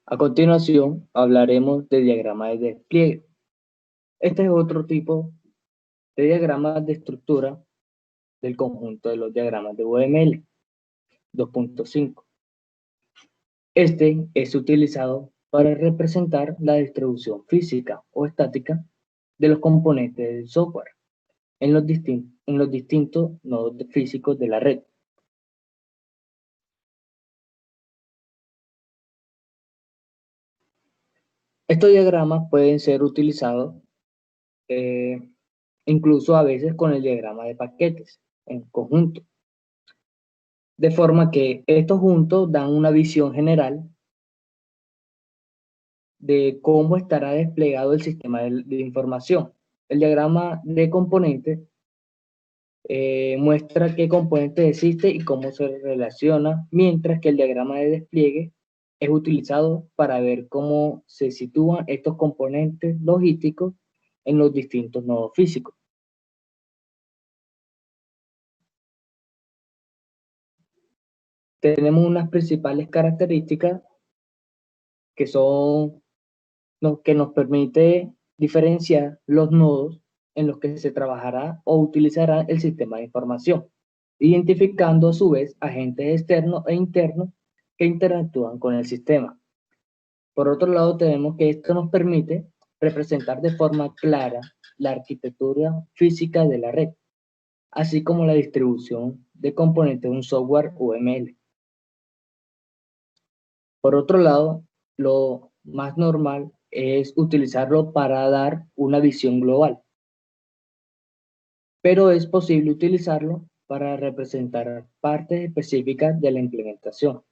A continuación, hablaremos de diagrama de despliegue. Este es otro tipo de diagrama de estructura del conjunto de los diagramas de UML 2.5. Este es utilizado para representar la distribución física o estática de los componentes del software en los distintos nodos físicos de la red. Estos diagramas pueden ser utilizados incluso a veces con el diagrama de paquetes en conjunto, de forma que estos juntos dan una visión general de cómo estará desplegado el sistema de información. El diagrama de componentes muestra qué componente existe y cómo se relaciona, mientras que el diagrama de despliegue es utilizado para ver cómo se sitúan estos componentes logísticos en los distintos nodos físicos. Tenemos unas principales características que son lo que nos permite diferenciar los nodos en los que se trabajará o utilizará el sistema de información, identificando a su vez agentes externos e internos que interactúan con el sistema. Por otro lado, tenemos que esto nos permite representar de forma clara la arquitectura física de la red, así como la distribución de componentes de un software UML. Por otro lado, lo más normal es utilizarlo para dar una visión global, pero es posible utilizarlo para representar partes específicas de la implementación.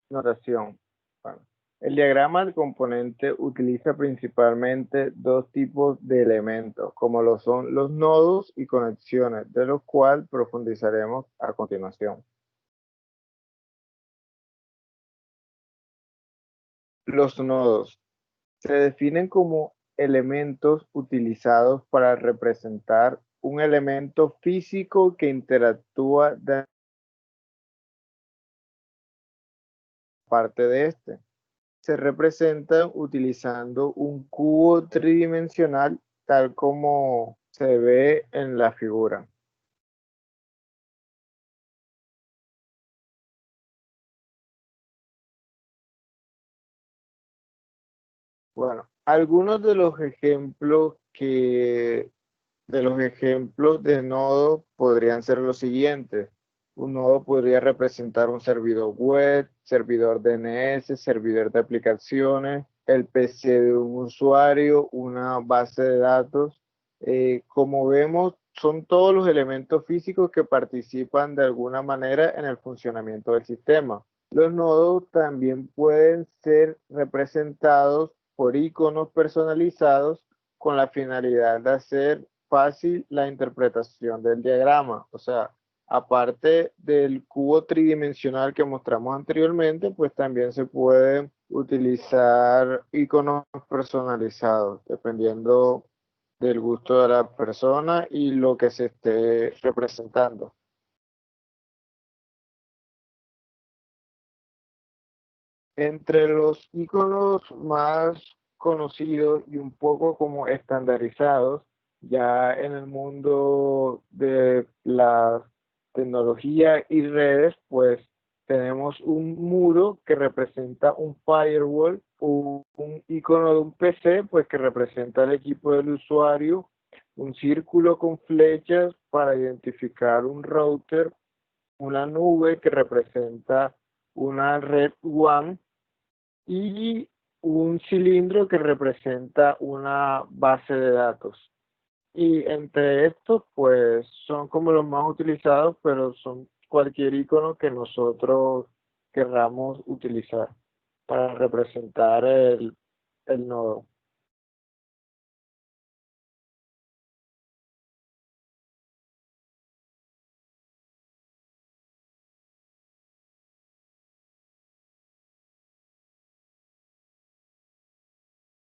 Notación. Bueno, el diagrama del componente utiliza principalmente dos tipos de elementos, como lo son los nodos y conexiones, de los cuales profundizaremos a continuación. Los nodos se definen como elementos utilizados para representar un elemento físico que interactúa de parte de este. Se representan utilizando un cubo tridimensional tal como se ve en la figura. Bueno, algunos de los ejemplos de nodo podrían ser los siguientes. Un nodo podría representar un servidor web, servidor DNS, servidor de aplicaciones, el PC de un usuario, una base de datos. Como vemos, son todos los elementos físicos que participan de alguna manera en el funcionamiento del sistema. Los nodos también pueden ser representados por iconos personalizados con la finalidad de hacer fácil la interpretación del diagrama. O sea, aparte del cubo tridimensional que mostramos anteriormente, pues también se pueden utilizar iconos personalizados, dependiendo del gusto de la persona y lo que se esté representando. Entre los iconos más conocidos y un poco como estandarizados, ya en el mundo de la tecnología y redes, pues tenemos un muro que representa un firewall, un icono de un PC, pues que representa el equipo del usuario, un círculo con flechas para identificar un router, una nube que representa una red WAN y un cilindro que representa una base de datos. Y entre estos, pues son como los más utilizados, pero son cualquier icono que nosotros querramos utilizar para representar el nodo.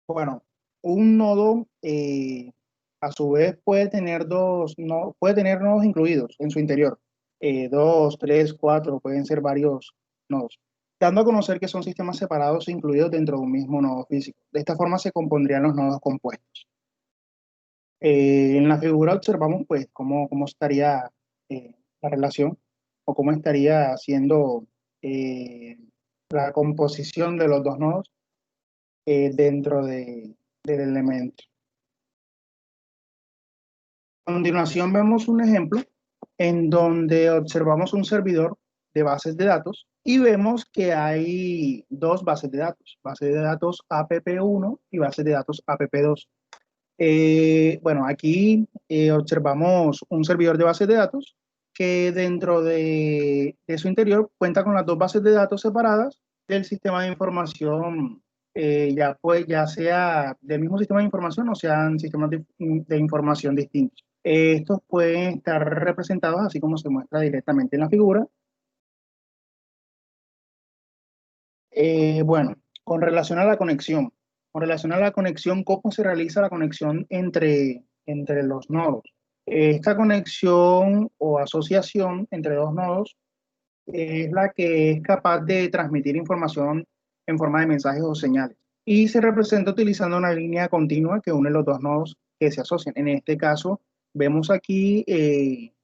Bueno, un nodo A su vez puede tener puede tener nodos incluidos en su interior. Dos, tres, cuatro, pueden ser varios nodos, dando a conocer que son sistemas separados e incluidos dentro de un mismo nodo físico. De esta forma se compondrían los nodos compuestos. En la figura observamos pues cómo estaría la relación o cómo estaría siendo la composición de los dos nodos dentro del elemento. A continuación vemos un ejemplo en donde observamos un servidor de bases de datos y vemos que hay dos bases de datos, base de datos app1 y base de datos app2. Bueno, aquí observamos un servidor de bases de datos que dentro de su interior cuenta con las dos bases de datos separadas del sistema de información, ya sea del mismo sistema de información o sean sistemas de información distintos. Estos pueden estar representados así como se muestra directamente en la figura. Bueno, con relación a la conexión, ¿cómo se realiza la conexión entre los nodos? Esta conexión o asociación entre dos nodos es la que es capaz de transmitir información en forma de mensajes o señales y se representa utilizando una línea continua que une los dos nodos que se asocian. En este caso, vemos aquí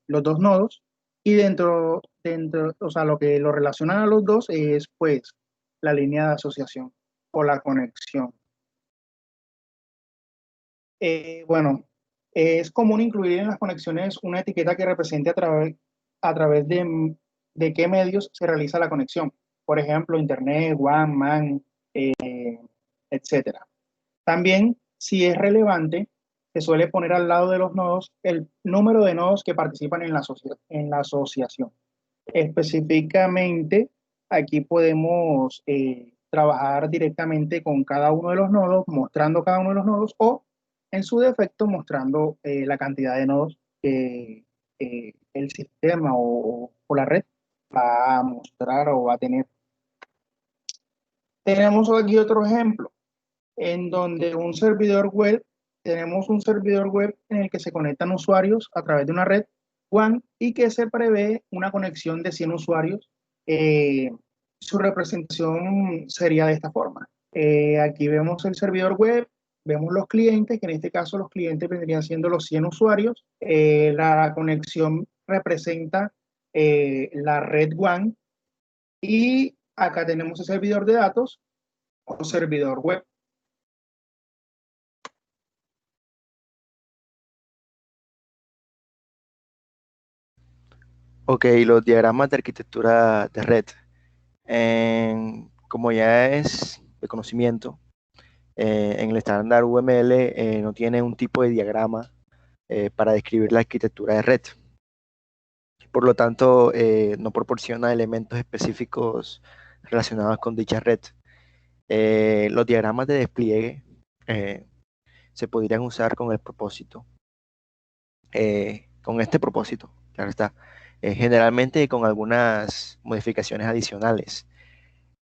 los dos nodos y o sea, lo que lo relaciona a los dos es pues la línea de asociación o la conexión. Bueno, es común incluir en las conexiones una etiqueta que represente a través de qué medios se realiza la conexión. Por ejemplo, Internet, WAN, MAN, etcétera. También, si es relevante, se suele poner al lado de los nodos el número de nodos que participan en la asociación. Específicamente, aquí podemos trabajar directamente con cada uno de los nodos, mostrando cada uno de los nodos o, en su defecto, mostrando la cantidad de nodos que el sistema o la red va a mostrar o va a tener. Tenemos aquí otro ejemplo en donde tenemos un servidor web en el que se conectan usuarios a través de una red WAN y que se prevé una conexión de 100 usuarios. Eh, Su representación sería de esta forma. Aquí vemos el servidor web, vemos los clientes, que en este caso los clientes vendrían siendo los 100 usuarios. La conexión representa la red WAN y acá tenemos el servidor de datos o servidor web. Ok, los diagramas de arquitectura de red. Como ya es de conocimiento, en el estándar UML no tiene un tipo de diagrama para describir la arquitectura de red. Por lo tanto, no proporciona elementos específicos relacionados con dicha red. Los diagramas de despliegue se podrían usar con el propósito, con este propósito, claro está, generalmente con algunas modificaciones adicionales.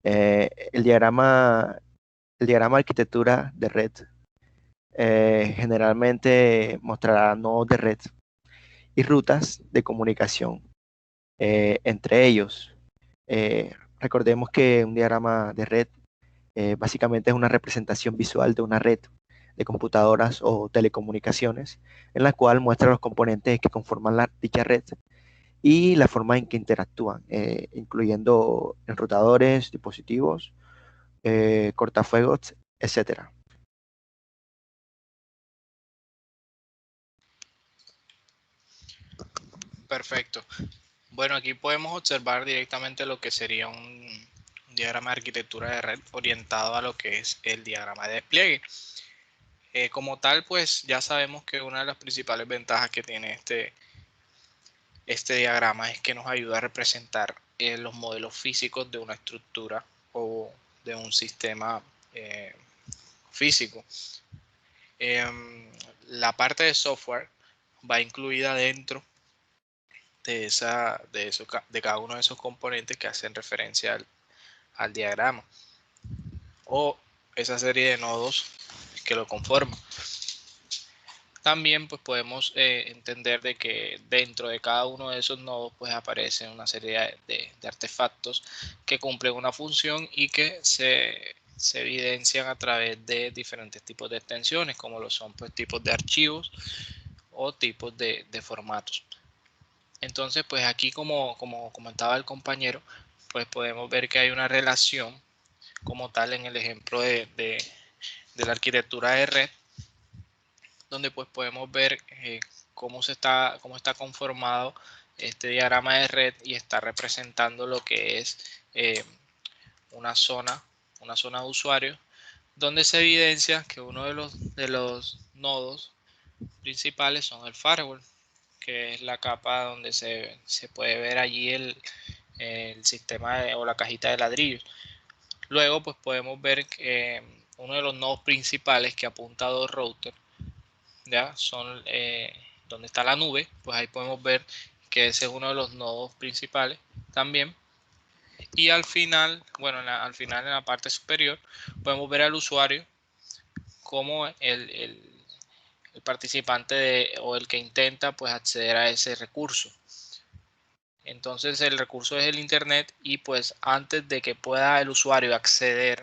El diagrama de arquitectura de red generalmente mostrará nodos de red y rutas de comunicación entre ellos. Recordemos que un diagrama de red básicamente es una representación visual de una red de computadoras o telecomunicaciones en la cual muestra los componentes que conforman dicha red y la forma en que interactúan, incluyendo enrutadores, dispositivos, cortafuegos, etcétera. Perfecto. Bueno, aquí podemos observar directamente lo que sería un diagrama de arquitectura de red orientado a lo que es el diagrama de despliegue. Como tal, pues ya sabemos que una de las principales ventajas que tiene este diagrama es que nos ayuda a representar los modelos físicos de una estructura o de un sistema físico. La parte de software va incluida dentro de cada uno de esos componentes que hacen referencia al diagrama o esa serie de nodos que lo conforman. También pues podemos entender de que dentro de cada uno de esos nodos pues aparecen una serie de artefactos que cumplen una función y que se evidencian a través de diferentes tipos de extensiones, como lo son pues tipos de archivos o tipos de formatos. Entonces pues aquí como comentaba el compañero, pues podemos ver que hay una relación como tal en el ejemplo de la arquitectura de red, donde pues podemos ver cómo está conformado este diagrama de red y está representando lo que es una zona de usuario, donde se evidencia que uno de los nodos principales son el firewall, que es la capa donde se puede ver allí el sistema o la cajita de ladrillos. Luego pues podemos ver que uno de los nodos principales que apunta a dos routers, ya son donde está la nube, pues ahí podemos ver que ese es uno de los nodos principales también. Y al final, bueno, al final en la parte superior, podemos ver al usuario como el participante o el que intenta pues acceder a ese recurso. Entonces el recurso es el internet y pues antes de que pueda el usuario acceder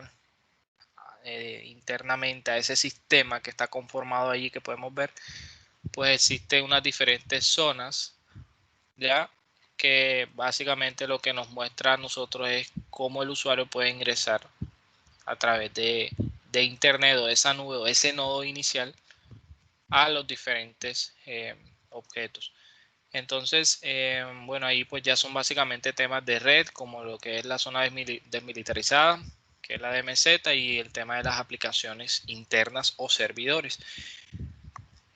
internamente a ese sistema que está conformado allí, que podemos ver, pues existen unas diferentes zonas, ya que básicamente lo que nos muestra a nosotros es cómo el usuario puede ingresar a través de internet o esa nube o ese nodo inicial a los diferentes objetos. Entonces, bueno, ahí pues ya son básicamente temas de red, como lo que es la zona desmilitarizada, que es la DMZ, y el tema de las aplicaciones internas o servidores.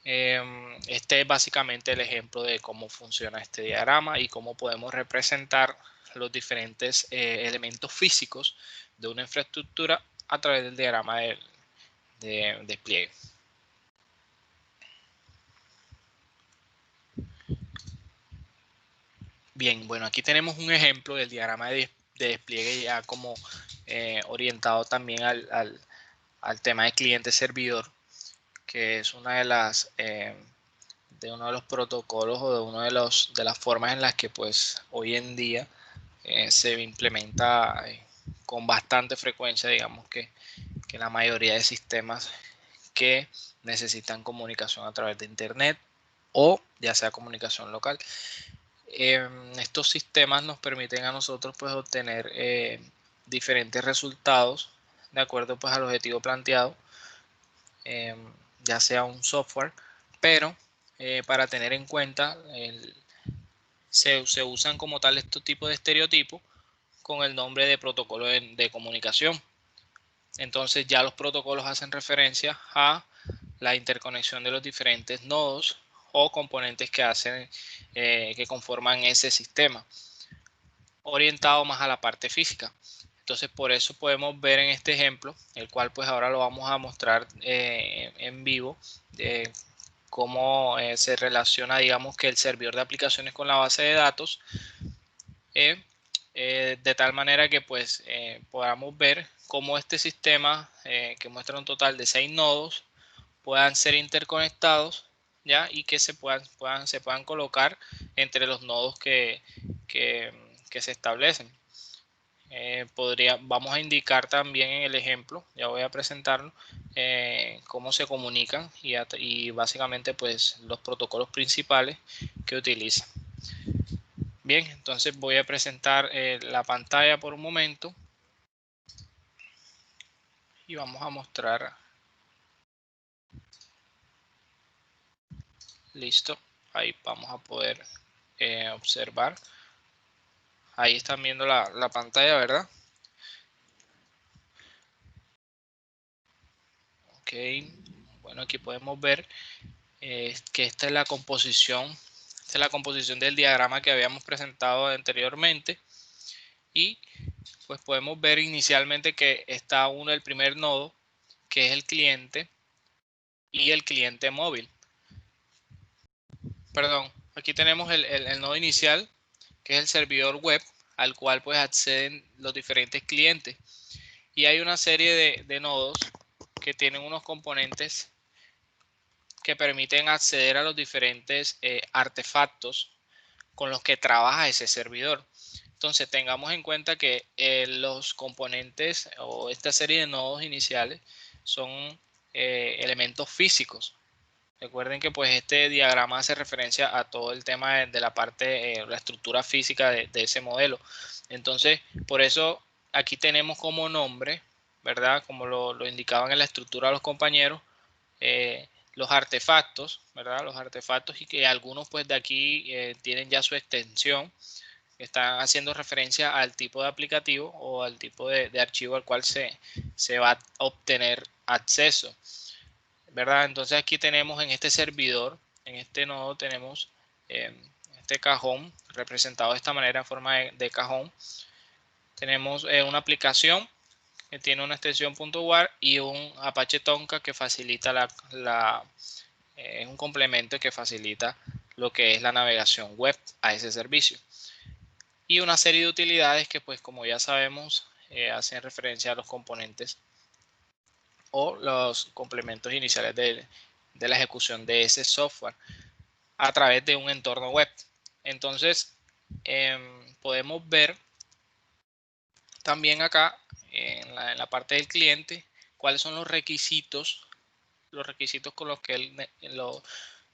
Este es básicamente el ejemplo de cómo funciona este diagrama y cómo podemos representar los diferentes elementos físicos de una infraestructura a través del diagrama de despliegue. Bien, bueno, aquí tenemos un ejemplo del diagrama de despliegue ya como orientado también al tema de cliente-servidor, que es una de las de uno de los protocolos o de una de las formas en las que pues hoy en día se implementa con bastante frecuencia, digamos que la mayoría de sistemas que necesitan comunicación a través de internet o ya sea comunicación local. Estos sistemas nos permiten a nosotros pues obtener diferentes resultados de acuerdo pues al objetivo planteado, ya sea un software, pero para tener en cuenta se usan como tal estos tipos de estereotipos con el nombre de protocolo de comunicación. Entonces ya los protocolos hacen referencia a la interconexión de los diferentes nodos o componentes que hacen que conforman ese sistema, orientado más a la parte física. Entonces por eso podemos ver en este ejemplo, el cual pues ahora lo vamos a mostrar en vivo, cómo se relaciona, digamos, que el servidor de aplicaciones con la base de datos, de tal manera que pues podamos ver cómo este sistema que muestra un total de 6 nodos puedan ser interconectados, ya, y que se puedan colocar entre los nodos que se establecen. Vamos a indicar también en el ejemplo, ya voy a presentarlo, cómo se comunican y básicamente pues los protocolos principales que utilizan. Bien, entonces voy a presentar la pantalla por un momento y vamos a mostrar. Listo, ahí vamos a poder observar. Ahí están viendo la pantalla, ¿verdad? Ok, bueno, aquí podemos ver que esta es la composición. Esta es la composición del diagrama que habíamos presentado anteriormente. Y pues podemos ver inicialmente que está el primer nodo, que es el cliente, y el cliente móvil. Perdón, aquí tenemos el nodo inicial, que es el servidor web, al cual pues acceden los diferentes clientes. Y hay una serie de nodos que tienen unos componentes que permiten acceder a los diferentes artefactos con los que trabaja ese servidor. Entonces tengamos en cuenta que los componentes o esta serie de nodos iniciales son elementos físicos. Recuerden que pues este diagrama hace referencia a todo el tema de la parte, la estructura física de ese modelo. Entonces, por eso aquí tenemos como nombre, ¿verdad? Como lo indicaban en la estructura los compañeros, los artefactos, ¿verdad? Los artefactos, y que algunos pues de aquí tienen ya su extensión, están haciendo referencia al tipo de aplicativo o al tipo de archivo al cual se va a obtener acceso, ¿verdad? Entonces aquí tenemos en este servidor, en este nodo tenemos este cajón representado de esta manera en forma de cajón. Tenemos una aplicación que tiene una extensión .war y un Apache Tomcat que facilita un complemento que facilita lo que es la navegación web a ese servicio. Y una serie de utilidades que pues como ya sabemos hacen referencia a los componentes o los complementos iniciales de la ejecución de ese software a través de un entorno web. Entonces podemos ver también acá en la parte del cliente cuáles son los requisitos con los que los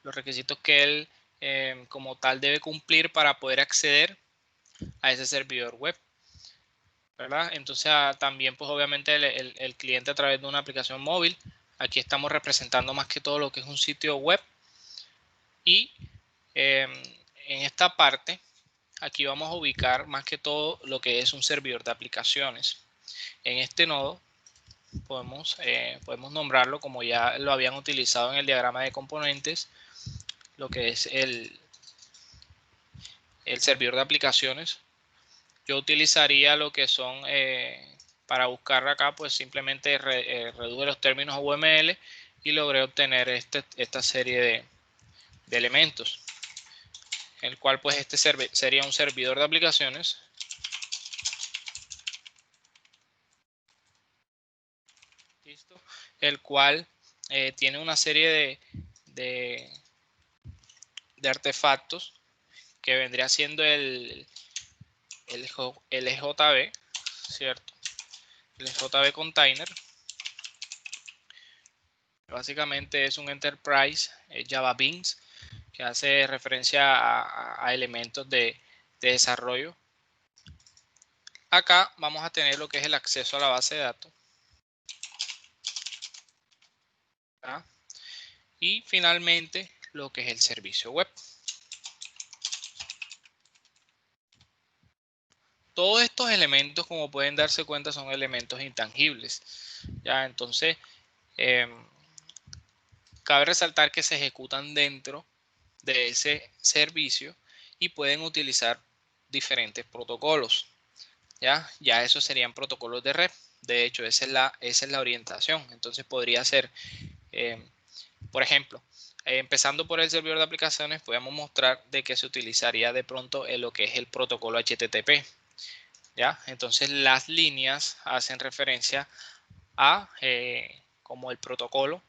requisitos que él como tal debe cumplir para poder acceder a ese servidor web, ¿verdad? Entonces también pues obviamente el cliente a través de una aplicación móvil. Aquí estamos representando más que todo lo que es un sitio web, y en esta parte aquí vamos a ubicar más que todo lo que es un servidor de aplicaciones. En este nodo podemos nombrarlo como ya lo habían utilizado en el diagrama de componentes, lo que es el servidor de aplicaciones. Yo utilizaría lo que son, para buscar acá, pues simplemente reduje los términos UML y logré obtener esta serie de elementos, el cual pues este sería un servidor de aplicaciones. ¿Listo? El cual tiene una serie de artefactos que vendría siendo el LJB, ¿cierto? El JB Container. Básicamente es un Enterprise Java Beans que hace referencia a elementos de desarrollo. Acá vamos a tener lo que es el acceso a la base de datos. ¿Ah? Y finalmente lo que es el servicio web. Todos estos elementos, como pueden darse cuenta, son elementos intangibles. ¿Ya? Entonces, cabe resaltar que se ejecutan dentro de ese servicio y pueden utilizar diferentes protocolos. Ya esos serían protocolos de red. De hecho, esa es la orientación. Entonces podría ser, por ejemplo, empezando por el servidor de aplicaciones, podemos mostrar de que se utilizaría de pronto en lo que es el protocolo HTTP. ¿Ya? Entonces las líneas hacen referencia a como el protocolo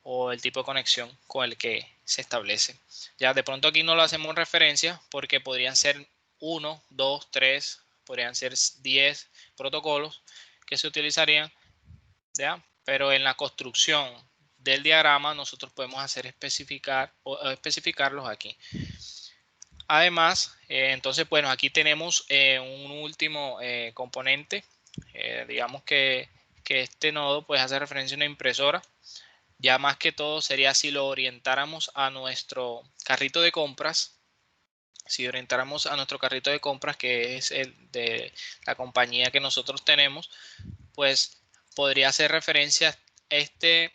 o el tipo de conexión con el que se establece. Ya de pronto aquí no lo hacemos referencia porque podrían ser 1, 2, 3, podrían ser 10 protocolos que se utilizarían, ¿ya? Pero en la construcción del diagrama nosotros podemos hacer especificarlos aquí. Además, entonces, bueno, aquí tenemos un último componente. Digamos que este nodo pues hace referencia a una impresora. Ya más que todo sería si lo orientáramos a nuestro carrito de compras. Si orientáramos a nuestro carrito de compras, que es el de la compañía que nosotros tenemos, pues podría hacer referencia este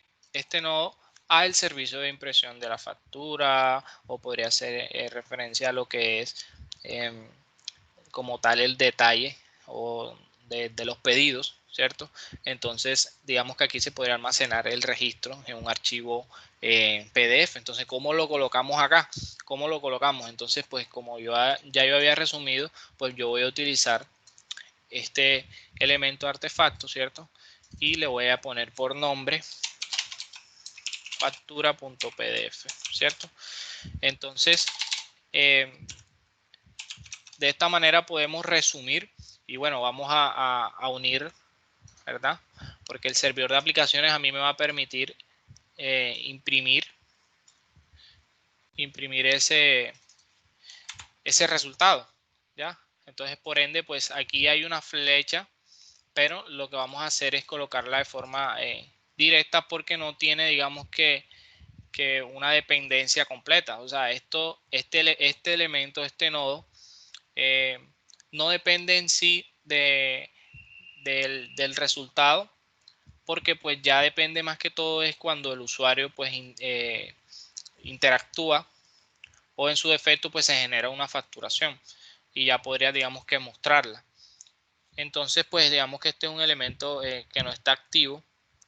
nodo al servicio de impresión de la factura, o podría hacer referencia a lo que es como tal el detalle o de los pedidos, ¿cierto? Entonces, digamos que aquí se podría almacenar el registro en un archivo PDF. Entonces, ¿cómo lo colocamos acá? ¿Cómo lo colocamos? Entonces, pues como ya yo había resumido, pues yo voy a utilizar este elemento artefacto, ¿cierto? Y le voy a poner por nombre factura.pdf, ¿cierto? Entonces, de esta manera podemos resumir y bueno, vamos a unir, ¿verdad? Porque el servidor de aplicaciones a mí me va a permitir imprimir ese resultado, ¿ya? Entonces, por ende, pues aquí hay una flecha, pero lo que vamos a hacer es colocarla de forma directa porque no tiene, digamos que una dependencia completa. O sea, este elemento, este nodo, no depende en sí del resultado, porque pues ya depende más que todo es cuando el usuario pues interactúa, o en su defecto pues se genera una facturación y ya podría, digamos, que mostrarla. Entonces pues digamos que este es un elemento que no está activo,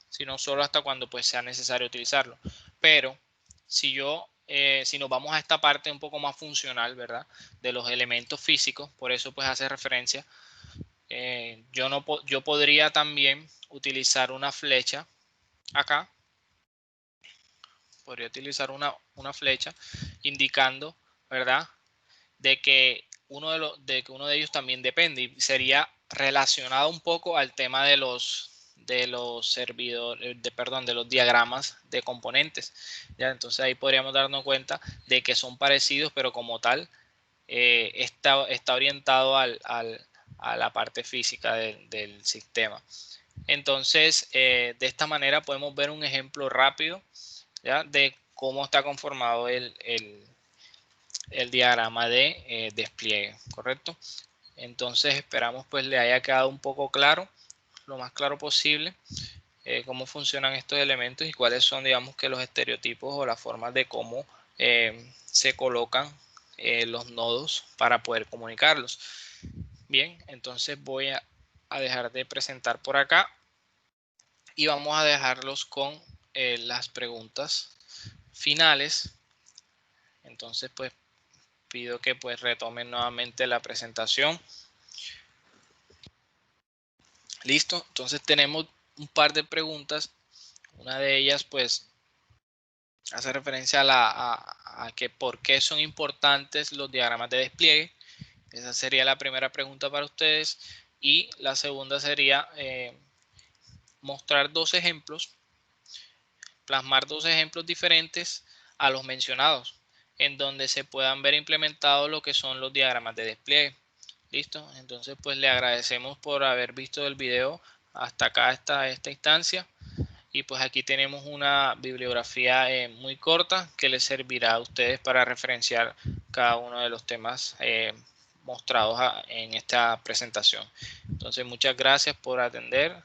sino solo hasta cuando pues sea necesario utilizarlo. Pero si nos vamos a esta parte un poco más funcional, ¿verdad? De los elementos físicos, por eso pues hace referencia, yo podría también utilizar una flecha acá. Podría utilizar una flecha indicando, ¿verdad? De que uno de ellos también depende, y sería relacionado un poco al tema de los servidores, de los diagramas de componentes. ¿Ya? Entonces ahí podríamos darnos cuenta de que son parecidos, pero como tal está orientado a la parte física del sistema. Entonces, de esta manera podemos ver un ejemplo rápido, ¿ya? De cómo está conformado el diagrama de despliegue, ¿correcto? Entonces esperamos pues le haya quedado un poco claro, lo más claro posible, cómo funcionan estos elementos y cuáles son, digamos, que los estereotipos o las formas de cómo se colocan los nodos para poder comunicarlos. Bien, entonces voy a dejar de presentar por acá y vamos a dejarlos con las preguntas finales. Entonces pues pido que pues retomen nuevamente la presentación. Listo, entonces tenemos un par de preguntas. Una de ellas pues hace referencia a que por qué son importantes los diagramas de despliegue. Esa sería la primera pregunta para ustedes. Y la segunda sería mostrar dos ejemplos, plasmar dos ejemplos diferentes a los mencionados, en donde se puedan ver implementados lo que son los diagramas de despliegue. Listo, entonces pues le agradecemos por haber visto el video hasta acá, esta instancia, y pues aquí tenemos una bibliografía muy corta que les servirá a ustedes para referenciar cada uno de los temas mostrados en esta presentación. Entonces muchas gracias por atender.